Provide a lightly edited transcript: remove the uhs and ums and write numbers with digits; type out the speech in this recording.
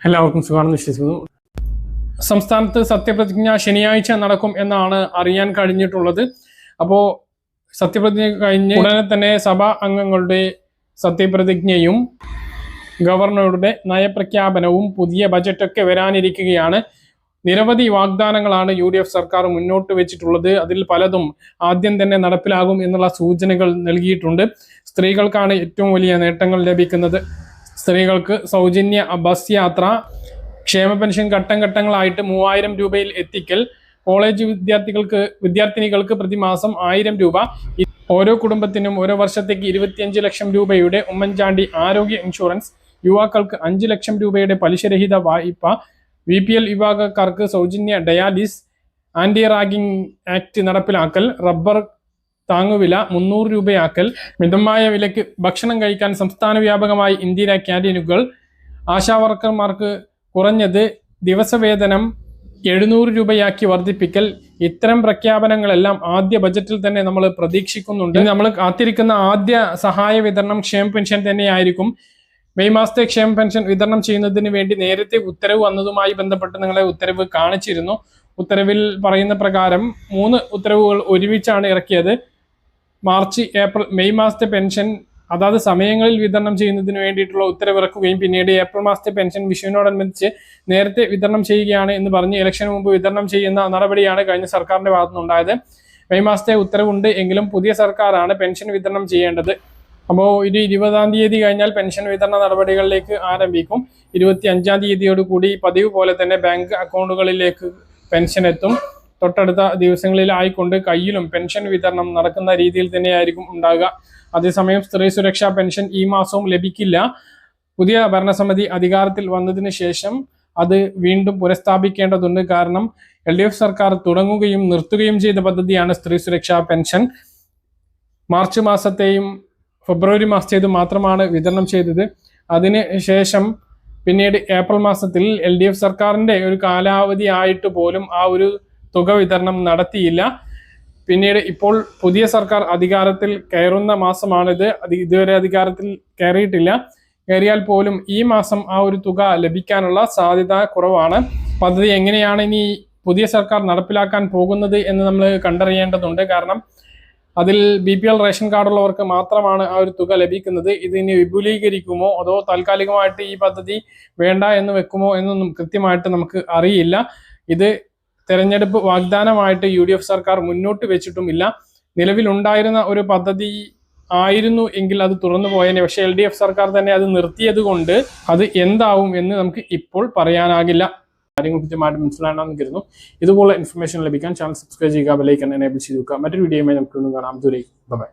എല്ലാവർക്കും സുഖമാണെന്ന് വിശ്വസിക്കുന്നു. സംസ്ഥാനത്ത് സത്യപ്രതിജ്ഞ ശനിയാഴ്ച നടക്കും എന്നാണ് അറിയാൻ കഴിഞ്ഞിട്ടുള്ളത്. അപ്പോൾ സത്യപ്രതിജ്ഞ കഴിഞ്ഞ് ഉടനെ തന്നെ സഭാ അംഗങ്ങളുടെ സത്യപ്രതിജ്ഞയും ഗവർണറുടെ നയപ്രഖ്യാപനവും പുതിയ ബജറ്റൊക്കെ വരാനിരിക്കുകയാണ്. നിരവധി വാഗ്ദാനങ്ങളാണ് UDF സർക്കാർ മുന്നോട്ട് വെച്ചിട്ടുള്ളത്. അതിൽ പലതും ആദ്യം തന്നെ നടപ്പിലാകും എന്നുള്ള സൂചനകൾ നൽകിയിട്ടുണ്ട്. സ്ത്രീകൾക്കാണ് ഏറ്റവും വലിയ നേട്ടങ്ങൾ ലഭിക്കുന്നത്. സ്ത്രീകൾക്ക് സൗജന്യ ബസ് യാത്ര, ക്ഷേമ പെൻഷൻ ഘട്ടം ഘട്ടങ്ങളായിട്ട് 3000 രൂപയിൽ എത്തിക്കൽ, കോളേജ് വിദ്യാർത്ഥിനികൾക്ക് പ്രതിമാസം 1000 രൂപ, ഓരോ കുടുംബത്തിനും ഓരോ വർഷത്തേക്ക് 25 ലക്ഷം രൂപയുടെ ഉമ്മൻചാണ്ടി ആരോഗ്യ ഇൻഷുറൻസ്, യുവാക്കൾക്ക് 5 ലക്ഷം രൂപയുടെ പലിശരഹിത വായ്പ, BPL വിഭാഗക്കാർക്ക് സൗജന്യ ഡയാലിസ്, ആന്റി റാഗിംഗ് ആക്ട് നടപ്പിലാക്കൽ, റബ്ബർ താങ്ങുവില 300 രൂപയാക്കൽ, മിതമായ വിലയ്ക്ക് ഭക്ഷണം കഴിക്കാൻ സംസ്ഥാന വ്യാപകമായി ഇന്ദിര ക്യാൻറ്റീനുകൾ, ആശാവർക്കർമാർക്ക് കുറഞ്ഞത് ദിവസവേതനം 700 രൂപയാക്കി വർദ്ധിപ്പിക്കൽ. ഇത്തരം പ്രഖ്യാപനങ്ങളെല്ലാം ആദ്യ ബജറ്റിൽ തന്നെ നമ്മൾ പ്രതീക്ഷിക്കുന്നുണ്ട്. നമ്മൾ കാത്തിരിക്കുന്ന ആദ്യ സഹായ വിതരണം ക്ഷേമ പെൻഷൻ തന്നെയായിരിക്കും. മെയ് മാസത്തെ ക്ഷേമ പെൻഷൻ വിതരണം ചെയ്യുന്നതിന് വേണ്ടി നേരത്തെ ഉത്തരവ് വന്നതുമായി ബന്ധപ്പെട്ട് നിങ്ങളെ ഉത്തരവ് കാണിച്ചിരുന്നു. ഉത്തരവിൽ പറയുന്ന പ്രകാരം 3 ഉത്തരവുകൾ ഒരുമിച്ചാണ് ഇറക്കിയത്. മാർച്ച്, ഏപ്രിൽ, മെയ് മാസത്തെ പെൻഷൻ അതാത് സമയങ്ങളിൽ വിതരണം ചെയ്യുന്നതിന് വേണ്ടിയിട്ടുള്ള ഉത്തരവിറക്കുകയും പിന്നീട് ഏപ്രിൽ മാസത്തെ പെൻഷൻ വിഷുവിനോടനുബന്ധിച്ച് നേരത്തെ വിതരണം ചെയ്യുകയാണ് എന്ന് പറഞ്ഞ് ഇലക്ഷന് മുമ്പ് വിതരണം ചെയ്യുന്ന നടപടിയാണ് കഴിഞ്ഞ സർക്കാരിന്റെ ഭാഗത്തുനിന്നുണ്ടായത്. മെയ് മാസത്തെ ഉത്തരവുണ്ട് എങ്കിലും പുതിയ സർക്കാരാണ് പെൻഷൻ വിതരണം ചെയ്യേണ്ടത്. അപ്പോൾ ഒരു 20-ാം തീയതി കഴിഞ്ഞാൽ പെൻഷൻ വിതരണ നടപടികളിലേക്ക് ആരംഭിക്കും. 25-ാം തീയതിയോട് കൂടി പതിവ് പോലെ തന്നെ ബാങ്ക് അക്കൗണ്ടുകളിലേക്ക് പെൻഷൻ എത്തും. തൊട്ടടുത്ത ദിവസങ്ങളിലായിക്കൊണ്ട് കയ്യിലും പെൻഷൻ വിതരണം നടക്കുന്ന രീതിയിൽ തന്നെയായിരിക്കും ഉണ്ടാകുക. അതേസമയം സ്ത്രീ സുരക്ഷാ പെൻഷൻ ഈ മാസവും ലഭിക്കില്ല. പുതിയ ഭരണസമിതി അധികാരത്തിൽ വന്നതിന് ശേഷം അത് വീണ്ടും പുനഃസ്ഥാപിക്കേണ്ടതുണ്ട്. കാരണം LDF സർക്കാർ തുടങ്ങുകയും നിർത്തുകയും ചെയ്ത പദ്ധതിയാണ് സ്ത്രീ സുരക്ഷാ പെൻഷൻ. മാർച്ച് മാസത്തെയും ഫെബ്രുവരി മാസത്തേതും മാത്രമാണ് വിതരണം ചെയ്തത്. അതിന് ശേഷം പിന്നീട് ഏപ്രിൽ മാസത്തിൽ LDF സർക്കാരിന്റെ ഒരു കാലാവധി ആയിട്ട് പോലും ആ ഒരു തുക വിതരണം നടത്തിയില്ല. പിന്നീട് ഇപ്പോൾ പുതിയ സർക്കാർ അധികാരത്തിൽ കയറുന്ന മാസമാണിത്. ഇതുവരെ അധികാരത്തിൽ കയറിയിട്ടില്ല. കയറിയാൽ പോലും ഈ മാസം ആ ഒരു തുക ലഭിക്കാനുള്ള സാധ്യത കുറവാണ്. പദ്ധതി എങ്ങനെയാണ് ഇനി പുതിയ സർക്കാർ നടപ്പിലാക്കാൻ പോകുന്നത് എന്ന് നമ്മൾ കണ്ടറിയേണ്ടതുണ്ട്. കാരണം അതിൽ BPL റേഷൻ കാർഡുള്ളവർക്ക് മാത്രമാണ് ആ ഒരു തുക ലഭിക്കുന്നത്. ഇതിനി വിപുലീകരിക്കുമോ അതോ താൽക്കാലികമായിട്ട് ഈ പദ്ധതി വേണ്ട എന്ന് വെക്കുമോ എന്നൊന്നും കൃത്യമായിട്ട് നമുക്ക് അറിയില്ല. ഇത് തെരഞ്ഞെടുപ്പ് വാഗ്ദാനമായിട്ട് UDF സർക്കാർ മുന്നോട്ട് വെച്ചിട്ടുമില്ല. നിലവിലുണ്ടായിരുന്ന ഒരു പദ്ധതി ആയിരുന്നു എങ്കിൽ അത് തുറന്നു പോയേനെ. പക്ഷേ LDF സർക്കാർ തന്നെ അത് നിർത്തിയത് കൊണ്ട് അത് എന്താവും എന്ന് നമുക്ക് ഇപ്പോൾ പറയാനാകില്ല. കാര്യങ്ങൾ കൃത്യമായിട്ട് മനസ്സിലാണെന്ന് കരുതുന്നു. ഇതുപോലെ ഇൻഫർമേഷൻ ലഭിക്കാൻ ചാനൽ സബ്സ്ക്രൈബ് ചെയ്യുക, ബെൽ ഐക്കൺ എനേബിൾ ചെയ്ത് വെക്കുക. മറ്റൊരു വീഡിയോയുമായി നമുക്ക് കാണാം. ദൂരേക്ക് ബൈ.